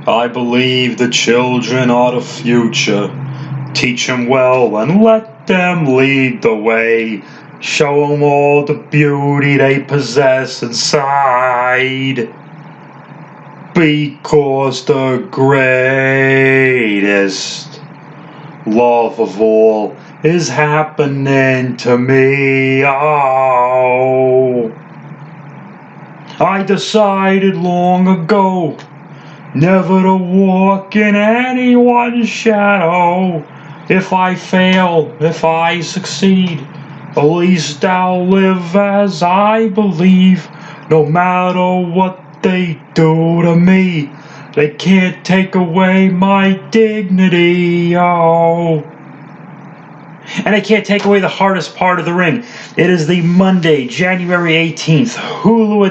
I believe the children are the future. Teach them well and let them lead the way. Show them all the beauty they possess inside. Because the greatest love of all is happening to me. Oh, I decided long ago never to walk in anyone's shadow. If I fail, if I succeed, at least I'll live as I believe. No matter what they do to me, they can't take away my dignity. Oh. And they can't take away the hardest part of the ring. It is the Monday, January 18th, Hulu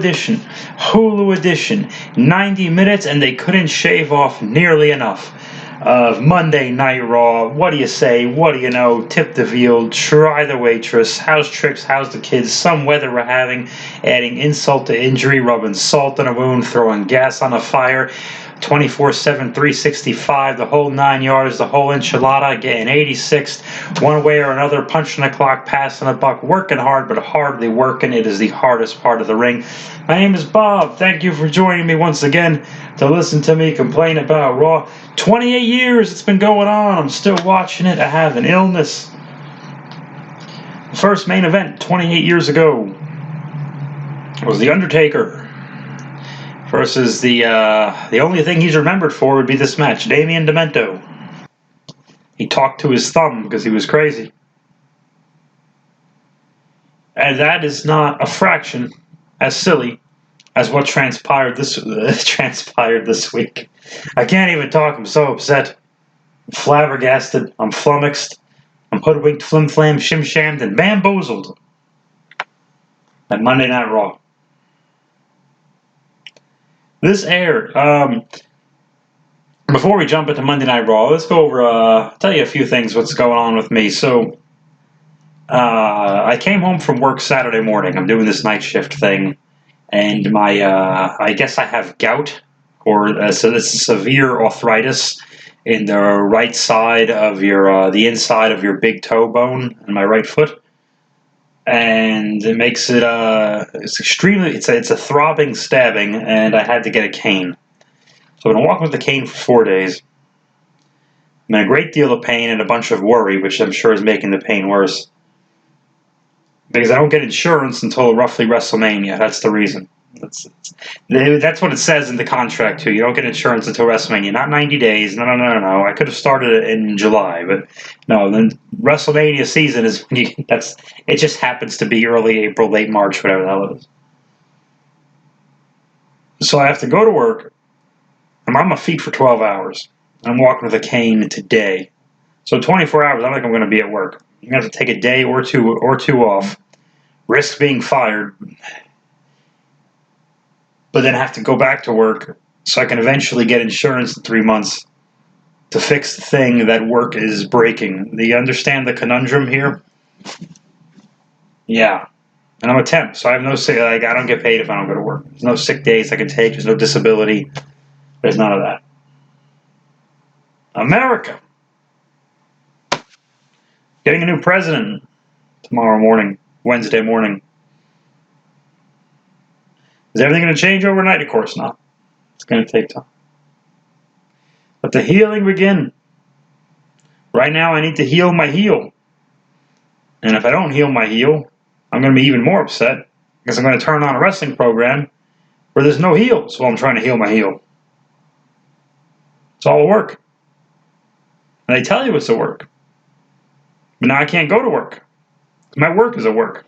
edition. 90 minutes, and they couldn't shave off nearly enough of Monday Night Raw. What do you say? What do you know? Tip the veal, try the waitress, how's tricks, how's the kids, some weather we're having, adding insult to injury, rubbing salt in a wound, throwing gas on a fire. 24/7, 365, the whole 9 yards, the whole enchilada, getting 86th, one way or another, punching the clock, passing the buck, working hard, but hardly working. It is the hardest part of the ring. My name is Bob. Thank you for joining me once again to listen to me complain about Raw. 28 years it's been going on. I'm still watching it. I have an illness. The first main event 28 years ago was The Undertaker versus the only thing he's remembered for would be this match, Damien Demento. He talked to his thumb because he was crazy. And that is not a fraction as silly as what transpired this week. I can't even talk. I'm so upset. I'm flabbergasted. I'm flummoxed. I'm hoodwinked, flim-flam, shim-shammed, and bamboozled at Monday Night Raw. This aired. Before we jump into Monday Night Raw, let's go over, tell you a few things, what's going on with me. So, I came home from work Saturday morning. I'm doing this night shift thing, and my, I guess I have gout, or so this is severe arthritis in the right side of your, the inside of your big toe bone in my right foot. And it makes it, it's extremely, it's a throbbing stabbing, and I had to get a cane. So I've been walking with the cane for 4 days. I'm in a great deal of pain and a bunch of worry, which I'm sure is making the pain worse. Because I don't get insurance until roughly WrestleMania. That's the reason. That's what it says in the contract, too. You don't get insurance until WrestleMania. Not 90 days. No. I could have started it in July, but no. Then WrestleMania season is when you. It just happens to be early April, late March, whatever the hell it is. So I have to go to work. I'm on my feet for 12 hours. I'm walking with a cane today. So 24 hours, I don't think I'm going to be at work. I'm going to have to take a day or two off. Risk being fired. But then have to go back to work so I can eventually get insurance in 3 months to fix the thing that work is breaking. Do you understand the conundrum here? Yeah. And I'm a temp, so I have no sick. I don't get paid if I don't go to work. There's no sick days I can take. There's no disability. There's none of that. America. Getting a new president tomorrow morning, Wednesday morning. Is everything going to change overnight? Of course not. It's going to take time. But the healing begin. Right now, I need to heal my heel. And if I don't heal my heel, I'm going to be even more upset because I'm going to turn on a wrestling program where there's no heels while I'm trying to heal my heel. It's all a work. And they tell you it's a work. But now I can't go to work. My work is a work.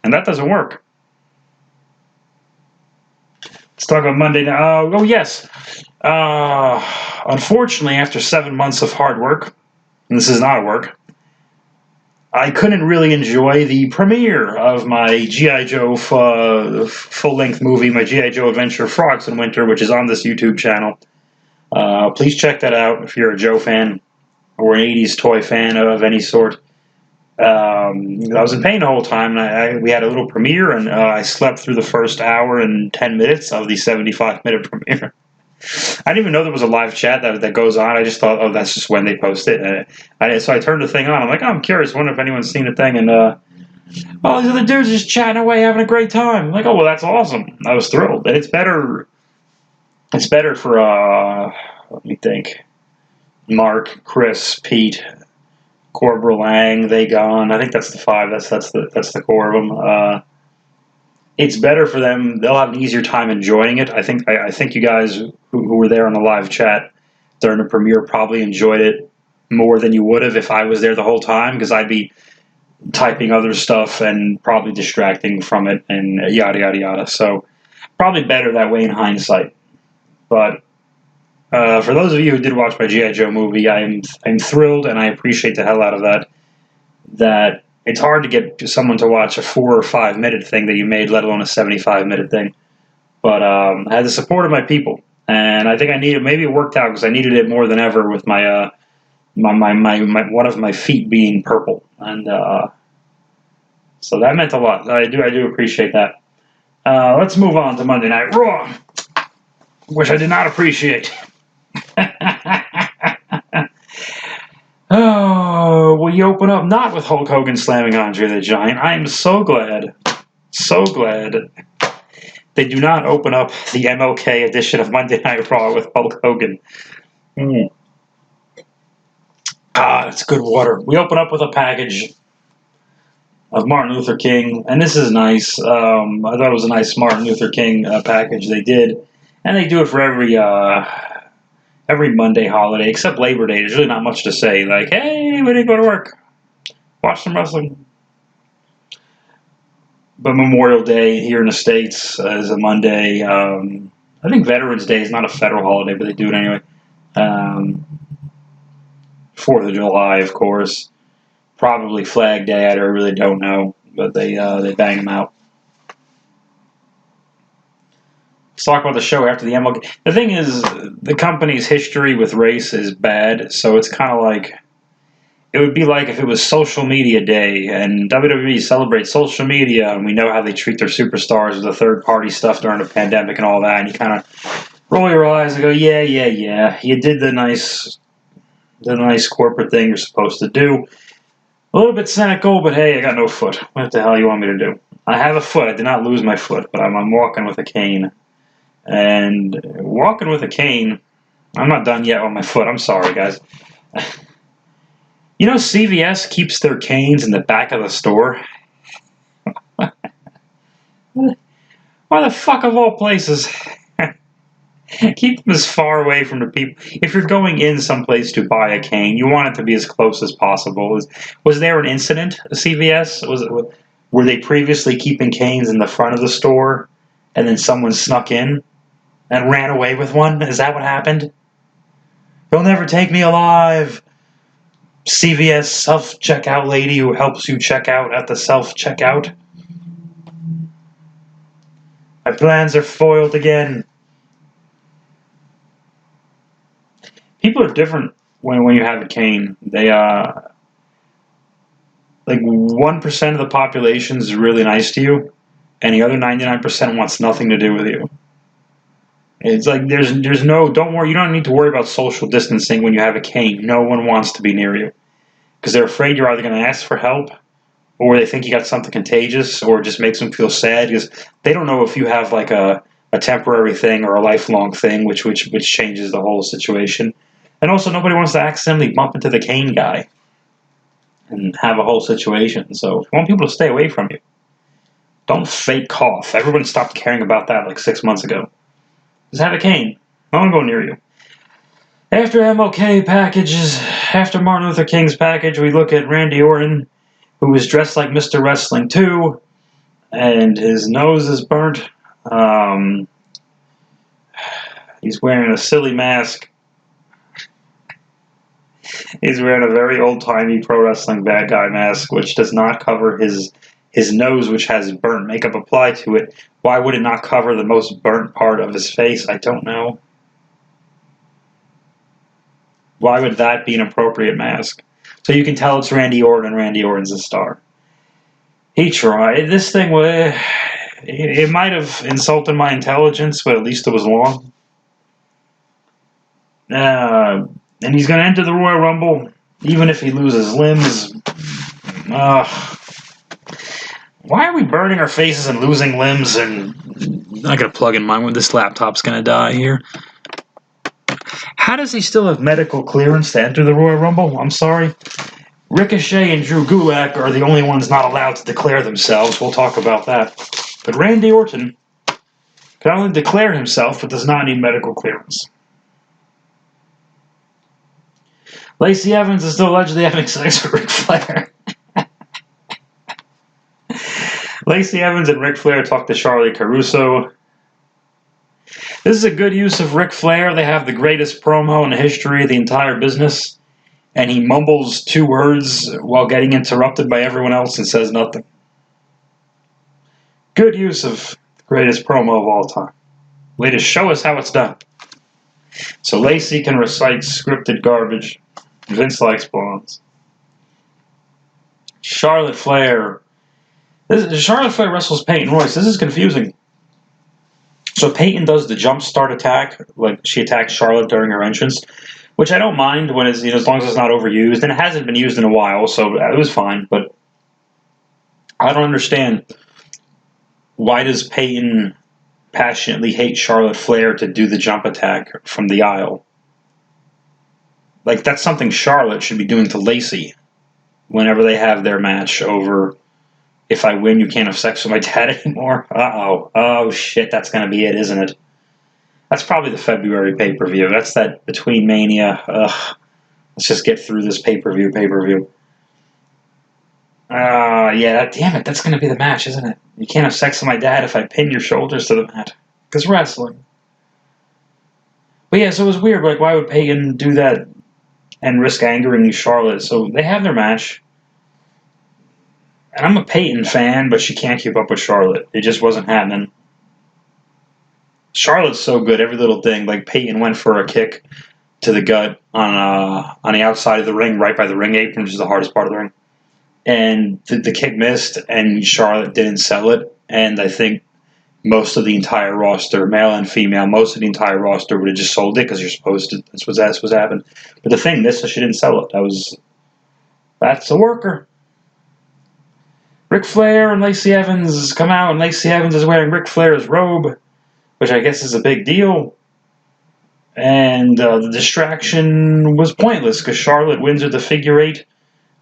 And that doesn't work. Let's talk about Monday night. Yes. Unfortunately, after 7 months of hard work, and this is not a work, I couldn't really enjoy the premiere of my G.I. Joe full-length movie, my G.I. Joe Adventure Frogs in Winter, which is on this YouTube channel. Please check that out if you're a Joe fan or an 80s toy fan of any sort. I was in pain the whole time, and we had a little premiere, and I slept through the first hour and 10 minutes of the 75-minute premiere. I didn't even know there was a live chat that goes on. I just thought, oh, that's just when they post it. So I turned the thing on. I'm like, oh, I'm curious. Wonder if anyone's seen the thing. And oh, these other dudes just chatting away, having a great time. I'm like, oh, well, that's awesome. I was thrilled. And it's better. It's better for let me think. Mark, Chris, Pete, Corbra Lang, they gone. I think that's the 5. That's the core of them. It's better for them. They'll have an easier time enjoying it. I think you guys who were there on the live chat during the premiere probably enjoyed it more than you would have if I was there the whole time, because I'd be typing other stuff and probably distracting from it and yada yada yada. So probably better that way in hindsight. But for those of you who did watch my G.I. Joe movie, I'm thrilled and I appreciate the hell out of that. That it's hard to get someone to watch a 4 or 5 minute thing that you made, let alone a 75-minute thing. But I had the support of my people, and I think I needed. Maybe it worked out because I needed it more than ever with my one of my feet being purple, and so that meant a lot. I do appreciate that. Let's move on to Monday Night Raw, which I did not appreciate. Oh, we open up not with Hulk Hogan slamming Andre the Giant. I am so glad they do not open up the MLK edition of Monday Night Raw with Hulk Hogan. It's good water. We open up with a package of Martin Luther King, and this is nice. I thought it was a nice Martin Luther King package they did, and they do it for every Monday holiday, except Labor Day. There's really not much to say. Like, hey, we didn't go to work. Watch some wrestling. But Memorial Day here in the States is a Monday. I think Veterans Day is not a federal holiday, but they do it anyway. 4th of July, of course. Probably Flag Day. I really don't know, but they bang them out. Let's talk about the show after the MLK. The thing is, the company's history with race is bad, so it's kind of like, it would be like if it was Social Media Day, and WWE celebrates social media, and we know how they treat their superstars with the third-party stuff during the pandemic and all that, and you kind of roll your eyes and go, yeah, you did the nice corporate thing you're supposed to do. A little bit cynical, but hey, I got no foot. What the hell you want me to do? I have a foot. I did not lose my foot, but I'm walking with a cane. And walking with a cane, I'm not done yet on my foot. I'm sorry, guys. You know, CVS keeps their canes in the back of the store. Why the fuck of all places? Keep them as far away from the people. If you're going in someplace to buy a cane, you want it to be as close as possible. Was there an incident at CVS? Were they previously keeping canes in the front of the store, and then someone snuck in and ran away with one? Is that what happened? You'll never take me alive. CVS self-checkout lady who helps you check out at the self-checkout. My plans are foiled again. People are different when you have a cane. They like 1% of the population is really nice to you, and the other 99% wants nothing to do with you. It's like there's no, don't worry, you don't need to worry about social distancing when you have a cane. No one wants to be near you because they're afraid you're either going to ask for help, or they think you got something contagious, or it just makes them feel sad because they don't know if you have like a temporary thing or a lifelong thing, which changes the whole situation. And also, nobody wants to accidentally bump into the cane guy and have a whole situation. So if you want people to stay away from you, don't fake cough. Everyone stopped caring about that like 6 months ago. Just have a cane. I won't go near you. After MLK packages, after Martin Luther King's package, we look at Randy Orton, who was dressed like Mr. Wrestling 2, and his nose is burnt. He's wearing a silly mask. He's wearing a very old-timey pro wrestling bad guy mask, which does not cover his nose, which has burnt makeup applied to it. Why would it not cover the most burnt part of his face? I don't know. Why would that be an appropriate mask? So you can tell it's Randy Orton, and Randy Orton's a star. He tried. This thing, it might have insulted my intelligence, but at least it was long. And he's going to enter the Royal Rumble, even if he loses limbs. Why are we burning our faces and losing limbs? And I got to plug in mine when this laptop's going to die here. How does he still have medical clearance to enter the Royal Rumble? I'm sorry. Ricochet and Drew Gulak are the only ones not allowed to declare themselves. We'll talk about that. But Randy Orton can only declare himself, but does not need medical clearance. Lacey Evans is still allegedly having sex with Ric Flair. Lacey Evans and Ric Flair talked to Charlotte Caruso. This is a good use of Ric Flair. They have the greatest promo in the history of the entire business. And he mumbles 2 words while getting interrupted by everyone else and says nothing. Good use of the greatest promo of all time. Way to show us how it's done. So Lacey can recite scripted garbage. Vince likes blondes. Charlotte Flair wrestles Peyton Royce. This is confusing. So Peyton does the jump start attack, like she attacks Charlotte during her entrance, which I don't mind when it's, as long as it's not overused, and it hasn't been used in a while, so it was fine. But I don't understand, why does Peyton passionately hate Charlotte Flair to do the jump attack from the aisle? Like, that's something Charlotte should be doing to Lacey whenever they have their match over, if I win, you can't have sex with my dad anymore. Uh-oh. Oh, shit, that's going to be it, isn't it? That's probably the February pay-per-view. That's that between Mania. Ugh. Let's just get through this pay-per-view. Yeah, damn it, that's going to be the match, isn't it? You can't have sex with my dad if I pin your shoulders to the mat. Because wrestling. But yeah, so it was weird. Like, why would Peyton do that and risk angering Charlotte? So they have their match. And I'm a Peyton fan, but she can't keep up with Charlotte. It just wasn't happening. Charlotte's so good, every little thing. Like, Peyton went for a kick to the gut on the outside of the ring, right by the ring apron, which is the hardest part of the ring. And the kick missed, and Charlotte didn't sell it. And I think most of the entire roster, male and female, most of the entire roster would have just sold it because you're supposed to. That's what's happened. But the thing missed, so she didn't sell it. That's a worker. Ric Flair and Lacey Evans come out, and Lacey Evans is wearing Ric Flair's robe, which I guess is a big deal. And the distraction was pointless because Charlotte wins with the figure 8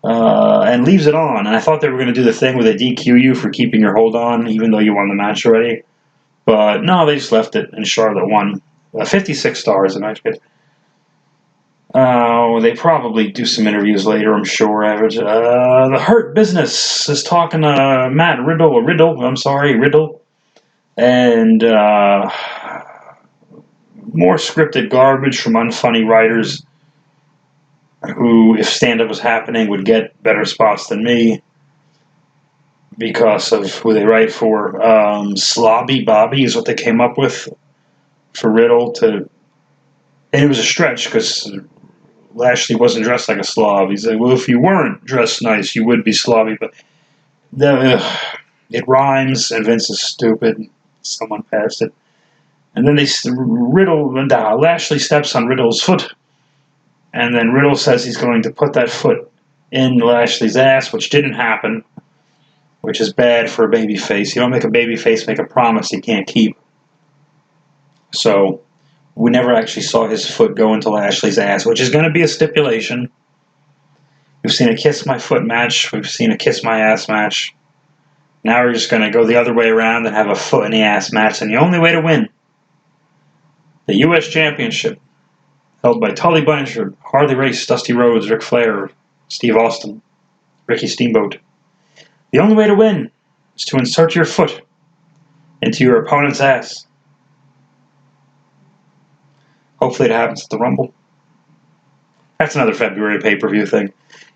and leaves it on. And I thought they were going to do the thing where they DQ you for keeping your hold on, even though you won the match already. But no, they just left it, and Charlotte won. 56 stars, and I get. They probably do some interviews later, I'm sure. Average. The Hurt Business is talking to Riddle. And more scripted garbage from unfunny writers who, if stand-up was happening, would get better spots than me because of who they write for. Slobby Bobby is what they came up with for Riddle to... And it was a stretch because Lashley wasn't dressed like a slob. He said, well, if you weren't dressed nice, you would be slobby. But it rhymes, and Vince is stupid. Someone passed it. And then Lashley steps on Riddle's foot. And then Riddle says he's going to put that foot in Lashley's ass, which didn't happen, which is bad for a babyface. You don't make a babyface make a promise he can't keep. So we never actually saw his foot go into Lashley's ass, which is going to be a stipulation. We've seen a kiss my foot match. We've seen a kiss my ass match. Now we're just going to go the other way around and have a foot in the ass match. And the only way to win the U.S. Championship, held by Tully Blanchard, Harley Race, Dusty Rhodes, Ric Flair, Steve Austin, Ricky Steamboat. The only way to win is to insert your foot into your opponent's ass. Hopefully it happens at the Rumble. That's another February pay-per-view thing.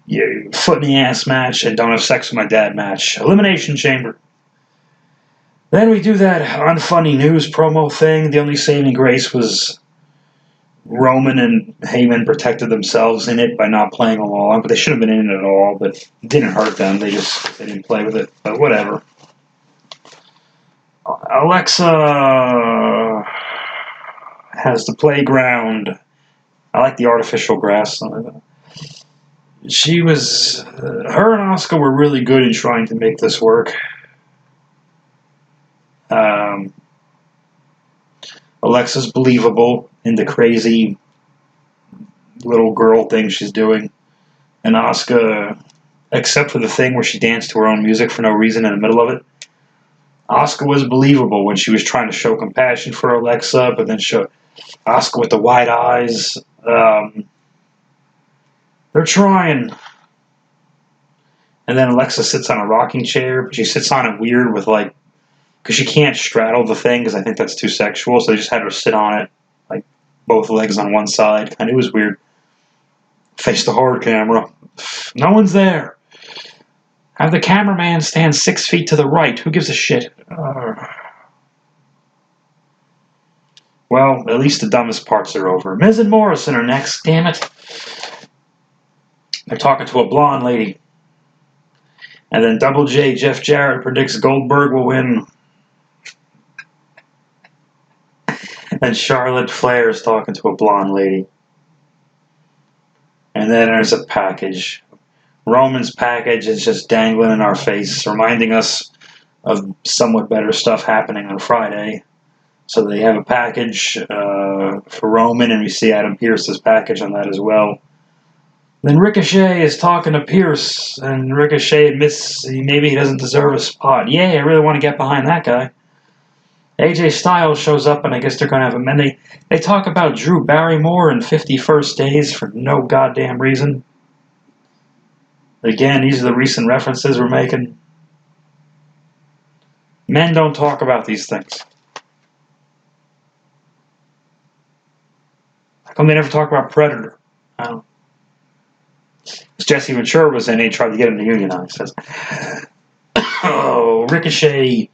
You foot in the ass match and don't have sex with my dad match. Elimination Chamber. Then we do that unfunny news promo thing. The only saving grace was Roman and Heyman protected themselves in it by not playing along, but they should have been in it at all, but it didn't hurt them. They didn't play with it, but whatever. Alexa has the playground I like the artificial grass. She was, her and Asuka were really good in trying to make this work. Alexa's believable in the crazy little girl thing she's doing. And Asuka, except for the thing where she danced to her own music for no reason in the middle of it, Asuka was believable when she was trying to show compassion for Alexa, but then show Asuka with the wide eyes. They're trying. And then Alexa sits on a rocking chair, but she sits on it weird with like, because she can't straddle the thing because I think that's too sexual, so they just had her sit on it, like both legs on one side. And it was weird. Face the hard camera. No one's there. Have the cameraman stand 6 feet to the right. Who gives a shit? Well, at least the dumbest parts are over. Miz and Morrison are next, damn it. They're talking to a blonde lady. And then Double J, Jeff Jarrett, predicts Goldberg will win. And Charlotte Flair is talking to a blonde lady. And then there's a package. Roman's package is just dangling in our face, reminding us of somewhat better stuff happening on Friday. So they have a package for Roman, and we see Adam Pearce's package on that as well. Then Ricochet is talking to Pierce, and Ricochet admits maybe he doesn't deserve a spot. Yeah, I really want to get behind that guy. AJ Styles shows up, and I guess they're going to have him. And they talk about Drew Barrymore and 51st Days for no goddamn reason. Again, these are the recent references we're making. Men don't talk about these things. How come they never talk about Predator? I don't know. Jesse Ventura was in, he tried to get him to unionize. Says, oh, Ricochet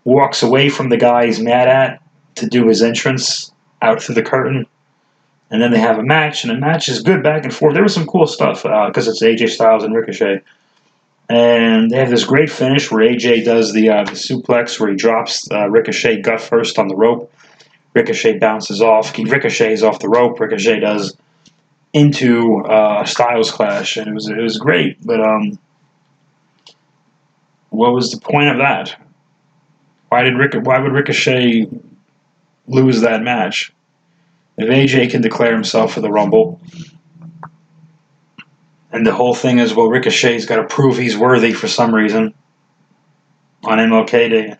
walks away from the guy he's mad at to do his entrance out through the curtain. And then they have a match, and the match is good back and forth. There was some cool stuff because it's AJ Styles and Ricochet. And they have this great finish where AJ does the suplex where he drops Ricochet gut first on the rope. Ricochet bounces off. He ricochets off the rope. Ricochet does into Styles Clash, and it was great. But what was the point of that? Why would Ricochet lose that match? If AJ can declare himself for the Rumble, and the whole thing is, well, Ricochet's got to prove he's worthy for some reason on MLK Day.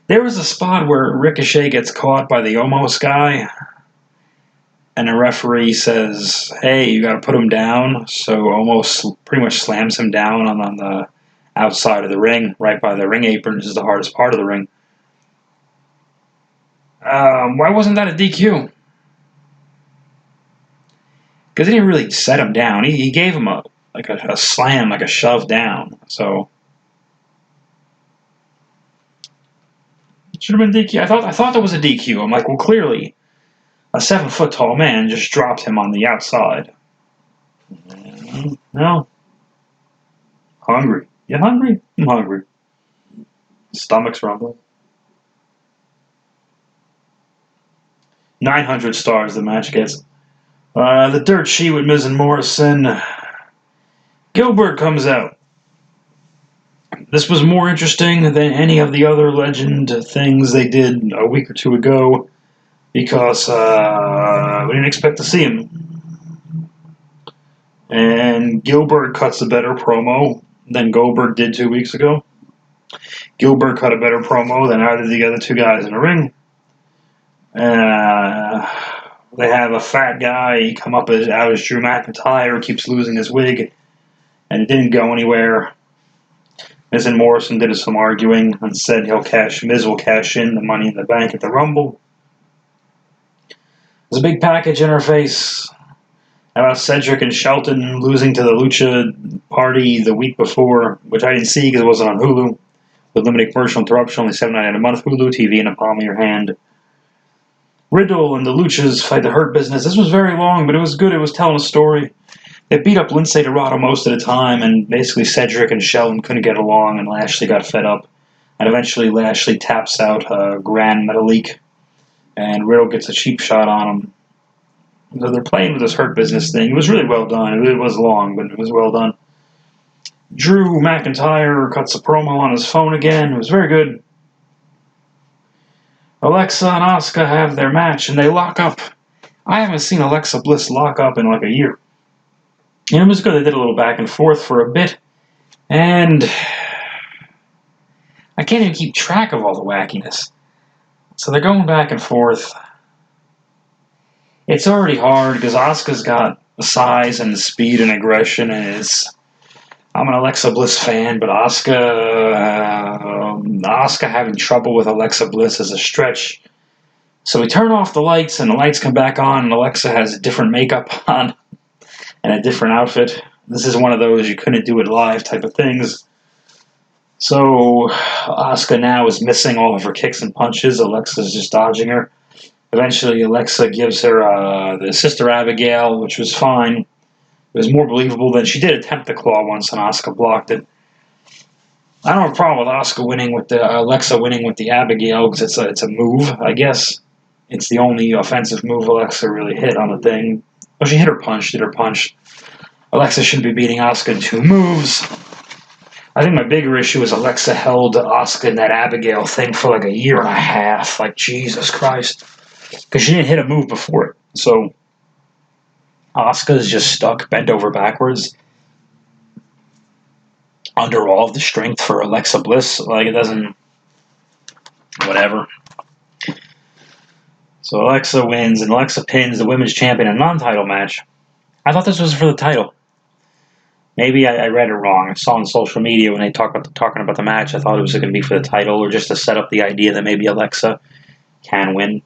There was a spot where Ricochet gets caught by the Omos guy, and the referee says, hey, you got to put him down. So Omos pretty much slams him down on the outside of the ring, right by the ring apron. This is the hardest part of the ring. Why wasn't that a DQ? Because he didn't really set him down. He gave him a slam, like a shove down. So it should have been DQ. I thought that was a DQ. I'm like, well, clearly a 7-foot tall man just dropped him on the outside. No. Hungry. You hungry? I'm hungry. Stomach's rumbling. 900 stars the match gets. The dirt sheet with Miz and Morrison. Gilbert comes out. This was more interesting than any of the other Legend things they did a week or two ago because we didn't expect to see him. And Gilbert cuts a better promo than Goldberg did 2 weeks ago. Gilbert cut a better promo than either of the other two guys in the ring. They have a fat guy come up out as Drew McIntyre, keeps losing his wig, and it didn't go anywhere. Miz and Morrison did some arguing and said Miz will cash in the Money in the Bank at the Rumble. There's a big package in her face about Cedric and Shelton losing to the Lucha Party the week before, which I didn't see because it wasn't on Hulu. With limited commercial interruption, only $7.99 a month. Hulu TV in the palm of your hand. Riddle and the Luchas fight the Hurt Business. This was very long, but it was good. It was telling a story. They beat up Lince Dorado most of the time, and basically Cedric and Shelton couldn't get along, and Lashley got fed up. And eventually Lashley taps out Grand Metalik, and Riddle gets a cheap shot on him. So they're playing with this Hurt Business thing. It was really well done. It was long, but it was well done. Drew McIntyre cuts a promo on his phone again. It was very good. Alexa and Asuka have their match, and they lock up. I haven't seen Alexa Bliss lock up in like a year. And it was good. They did a little back and forth for a bit. And I can't even keep track of all the wackiness. So they're going back and forth. It's already hard because Asuka's got the size and the speed and aggression, and I'm an Alexa Bliss fan, but Asuka having trouble with Alexa Bliss is a stretch. So we turn off the lights, and the lights come back on, and Alexa has a different makeup on and a different outfit. This is one of those you couldn't do it live type of things. So Asuka now is missing all of her kicks and punches. Alexa's just dodging her. Eventually, Alexa gives her the Sister Abigail, which was fine. It was more believable than she did attempt the claw once, and Asuka blocked it. I don't have a problem with Asuka winning with the Alexa winning with the Abigail because it's a move, I guess. It's the only offensive move Alexa really hit on the thing. Well, she did her punch. Alexa should be beating Asuka in 2 moves. I think my bigger issue is Alexa held Asuka in that Abigail thing for like a year and a half. Like, Jesus Christ. Because she didn't hit a move before it. So, Asuka's just stuck, bent over backwards, under all of the strength for Alexa Bliss. Like, it doesn't... Whatever. So, Alexa wins, and Alexa pins the women's champion in a non-title match. I thought this was for the title. Maybe I read it wrong. I saw on social media when they talking about the match, I thought it was going to be for the title or just to set up the idea that maybe Alexa can win.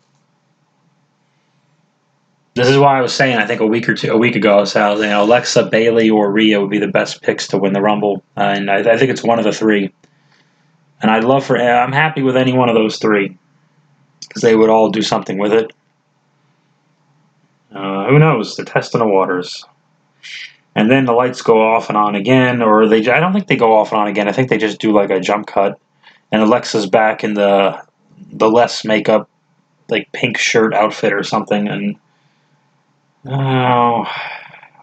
This is why I was saying, I think a week ago, I was saying Alexa, Bayley, or Rhea would be the best picks to win the Rumble, and I think it's one of the 3. And I'm happy with any one of those 3 because they would all do something with it. Who knows? They're testing the waters. And then the lights go off and on again, or I don't think they go off and on again. I think they just do like a jump cut. And Alexa's back in the less makeup, like pink shirt outfit or something. And I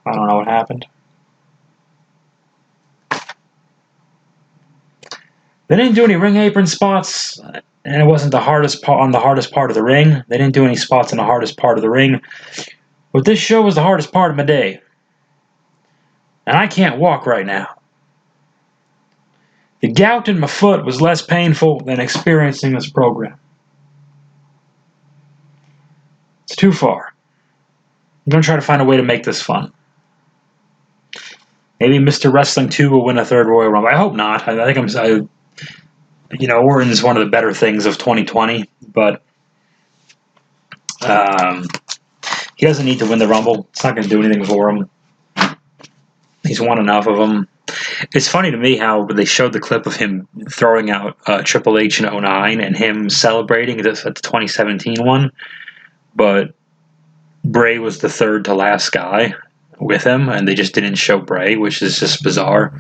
don't know what happened. They didn't do any ring apron spots, and it wasn't the hardest part on the hardest part of the ring. They didn't do any spots in the hardest part of the ring. But this show was the hardest part of my day. And I can't walk right now. The gout in my foot was less painful than experiencing this program. It's too far. I'm going to try to find a way to make this fun. Maybe Mr. Wrestling 2 will win a 3rd Royal Rumble. I hope not. I think Orton's one of the better things of 2020, but he doesn't need to win the Rumble. It's not going to do anything for him. He's won enough of them. It's funny to me how they showed the clip of him throwing out Triple H in 2009 and him celebrating this at the 2017 one, but Bray was the 3rd to last guy with him, and they just didn't show Bray, which is just bizarre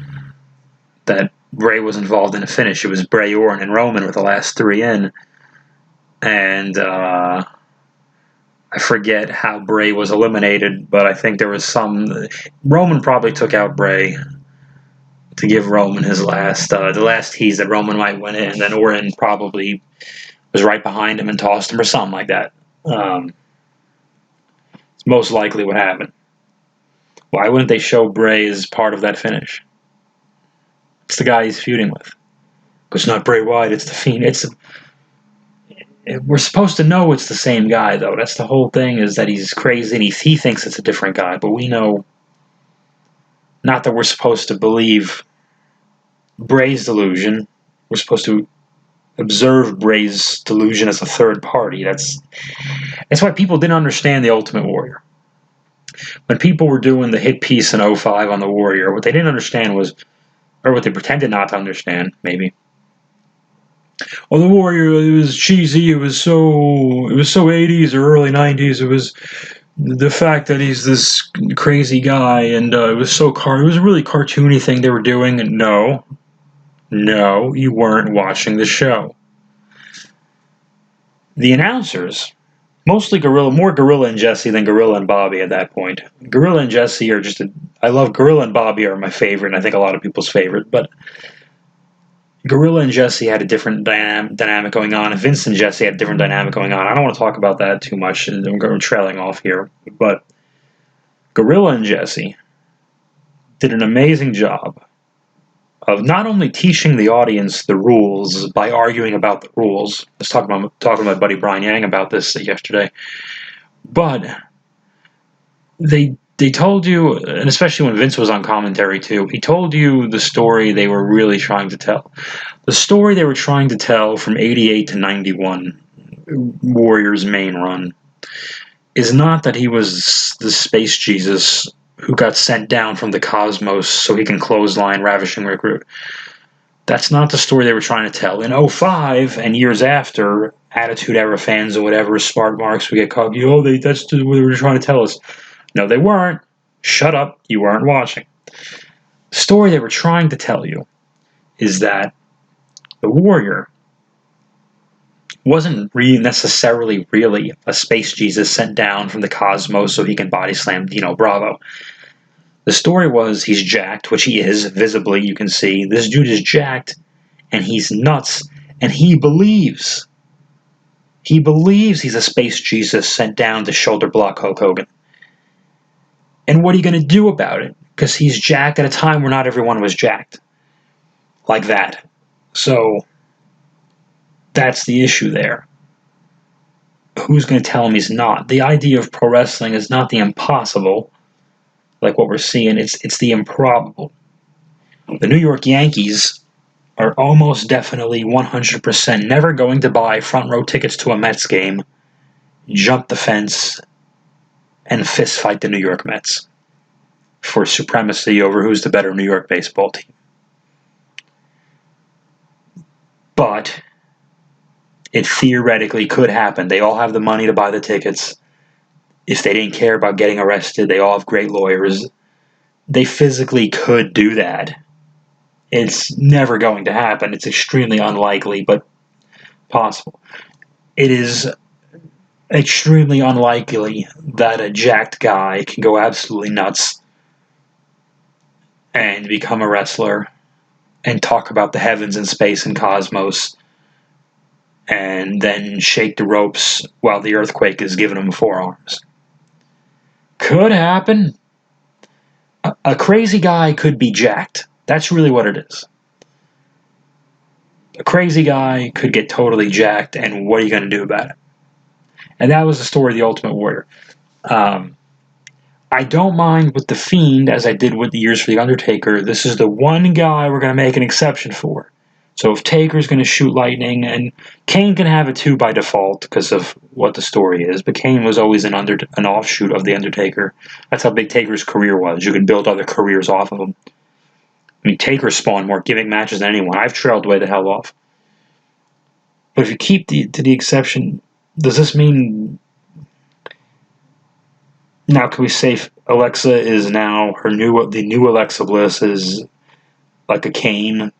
that Bray was involved in a finish. It was Bray, Orton, and Roman with the last 3 in, and I forget how Bray was eliminated, but I think there was Roman probably took out Bray to give Roman his the last tease that Roman might win it, and then Orton probably was right behind him and tossed him or something like that. It's most likely what happened. Why wouldn't they show Bray as part of that finish? It's the guy he's feuding with. It's not Bray Wyatt, it's the Fiend. We're supposed to know it's the same guy, though. That's the whole thing, is that he's crazy and he thinks it's a different guy. But we know, not that we're supposed to believe Bray's delusion. We're supposed to observe Bray's delusion as a third party. That's why people didn't understand the Ultimate Warrior. When people were doing the hit piece in 2005 on the Warrior, what they didn't understand was, or what they pretended not to understand, maybe. Oh, the Warrior, it was cheesy. It was so 80s or early 90s. It was the fact that he's this crazy guy, and it was really cartoony thing they were doing. And no, No, you weren't watching the show. The announcers, mostly more Gorilla and Jesse than Gorilla and Bobby at that point. Gorilla and Jesse are I love Gorilla and Bobby are my favorite, and I think a lot of people's favorite, but Gorilla and Jesse had a different dynamic going on, and Vince and Jesse had a different dynamic going on. I don't want to talk about that too much, and I'm trailing off here, but Gorilla and Jesse did an amazing job of not only teaching the audience the rules by arguing about the rules. I was talking to my buddy Brian Yang about this yesterday, but they told you, and especially when Vince was on commentary too, he told you the story they were really trying to tell. The story they were trying to tell from 88 to 91, Warriors' main run, is not that he was the space Jesus who got sent down from the cosmos so he can clothesline Ravishing Rick Rude. That's not the story they were trying to tell. In 05 and years after, Attitude Era fans or whatever, smart marks would get caught, that's what they were trying to tell us. No, they weren't. Shut up, you weren't watching. The story they were trying to tell you is that the Warrior wasn't necessarily really a space Jesus sent down from the cosmos so he can body slam Dino Bravo. The story was he's jacked, which he is, visibly, you can see. This dude is jacked, and he's nuts, and he believes he's a space Jesus sent down to shoulder block Hulk Hogan. And what are you going to do about it? Because he's jacked at a time where not everyone was jacked. Like that. So, that's the issue there. Who's going to tell him he's not? The idea of pro wrestling is not the impossible, like what we're seeing, it's the improbable. The New York Yankees are almost definitely 100% never going to buy front row tickets to a Mets game, jump the fence, and fist fight the New York Mets for supremacy over who's the better New York baseball team. But it theoretically could happen. They all have the money to buy the tickets. If they didn't care about getting arrested, they all have great lawyers. They physically could do that. It's never going to happen. It's extremely unlikely, but possible. It is extremely unlikely that a jacked guy can go absolutely nuts and become a wrestler and talk about the heavens and space and cosmos and then shake the ropes while the earthquake is giving him forearms. Could happen. A crazy guy could be jacked. That's really what it is. A crazy guy could get totally jacked, and what are you going to do about it? And that was the story of the Ultimate Warrior. I don't mind with The Fiend, as I did with the Years for the Undertaker. This is the one guy we're going to make an exception for. So if Taker's going to shoot lightning, and Kane can have it too by default because of what the story is, but Kane was always an offshoot of The Undertaker. That's how big Taker's career was. You can build other careers off of him. I mean, Taker spawned more gimmick matches than anyone. I've trailed way the hell off. But if you keep to the exception, does this mean now can we say Alexa is now the new Alexa Bliss is like a Kane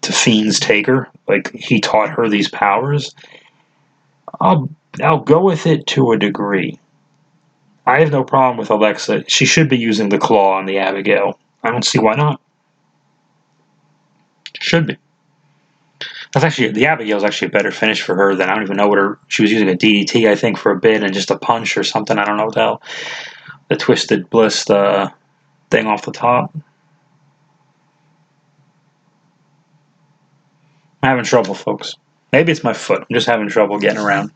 to Fiend's Taker? Like he taught her these powers? I'll go with it to a degree. I have no problem with Alexa. She should be using the claw on the Abigail. I don't see why not. Should be. That's actually, the Abigail's actually a better finish for her than, I don't even know what she was using a DDT, I think, for a bit, and just a punch or something, I don't know what the hell. The Twisted Bliss, the thing off the top. I'm having trouble, folks. Maybe it's my foot. I'm just having trouble getting around.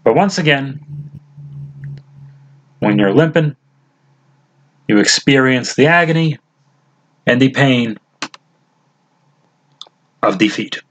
But once again, when you're limping, you experience the agony and the pain of defeat.